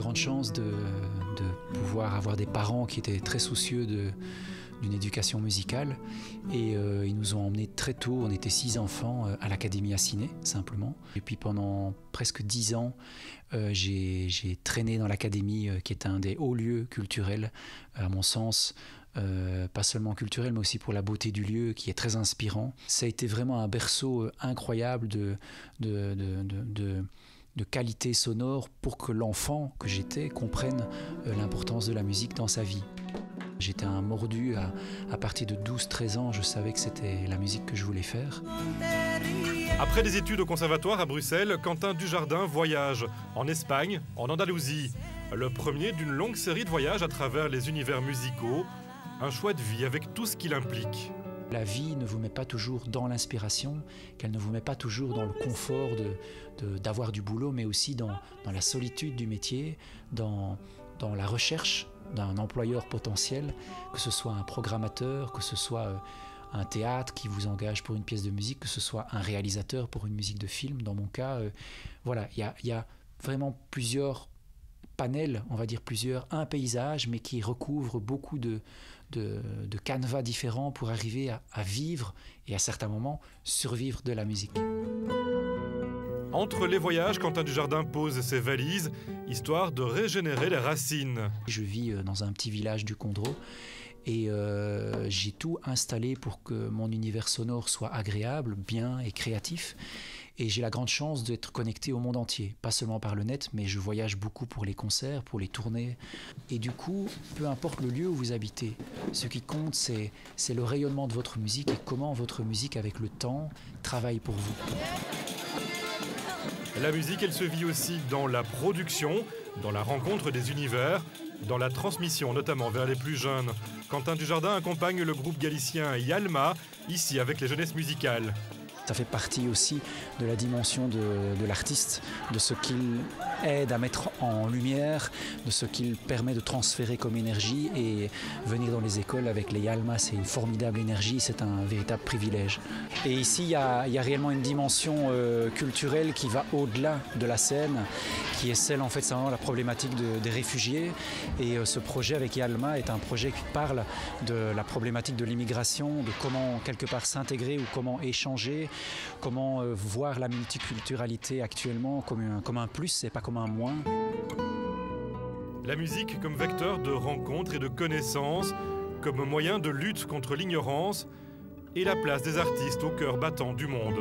grande chance de pouvoir avoir des parents qui étaient très soucieux d'une éducation musicale et ils nous ont emmenés très tôt, on était 6 enfants, à l'Académie Asciné simplement. Et puis pendant presque 10 ans, j'ai traîné dans l'Académie qui est un des hauts lieux culturels à mon sens, pas seulement culturel mais aussi pour la beauté du lieu qui est très inspirant. Ça a été vraiment un berceau incroyable de qualité sonore pour que l'enfant que j'étais comprenne l'importance de la musique dans sa vie. J'étais un mordu, à partir de 12-13 ans, je savais que c'était la musique que je voulais faire. Après des études au conservatoire à Bruxelles, Quentin Dujardin voyage en Espagne, en Andalousie. Le premier d'une longue série de voyages à travers les univers musicaux. Un choix de vie avec tout ce qu'il implique. La vie ne vous met pas toujours dans l'inspiration, qu'elle ne vous met pas toujours dans le confort d'avoir du boulot, mais aussi dans la solitude du métier, dans la recherche d'un employeur potentiel, que ce soit un programmateur, que ce soit un théâtre qui vous engage pour une pièce de musique, que ce soit un réalisateur pour une musique de film. Dans mon cas, voilà, il y a vraiment plusieurs panels, on va dire un paysage, mais qui recouvre beaucoup de canevas différents pour arriver à vivre et à certains moments survivre de la musique. Entre les voyages, Quentin Dujardin pose ses valises, histoire de régénérer les racines. Je vis dans un petit village du Condro et j'ai tout installé pour que mon univers sonore soit agréable, bien et créatif. Et j'ai la grande chance d'être connecté au monde entier, pas seulement par le net, mais je voyage beaucoup pour les concerts, pour les tournées. Et du coup, peu importe le lieu où vous habitez, ce qui compte, c'est le rayonnement de votre musique et comment votre musique, avec le temps, travaille pour vous. La musique, elle se vit aussi dans la production, dans la rencontre des univers, dans la transmission, notamment vers les plus jeunes. Quentin Dujardin accompagne le groupe galicien Yalma, ici avec les jeunesses musicales. Ça fait partie aussi de la dimension de l'artiste, de ce qu'il aide à mettre en lumière, de ce qu'il permet de transférer comme énergie. Et venir dans les écoles avec les Yalma, c'est une formidable énergie, c'est un véritable privilège. Et ici, il y a réellement une dimension culturelle qui va au-delà de la scène, qui est celle, en fait, c'est vraiment la problématique des réfugiés. Et ce projet avec Yalma est un projet qui parle de la problématique de l'immigration, de comment quelque part s'intégrer ou comment échanger, comment voir la multiculturalité actuellement comme un plus et pas comme un moins. La musique comme vecteur de rencontres et de connaissances, comme moyen de lutte contre l'ignorance et la place des artistes au cœur battant du monde.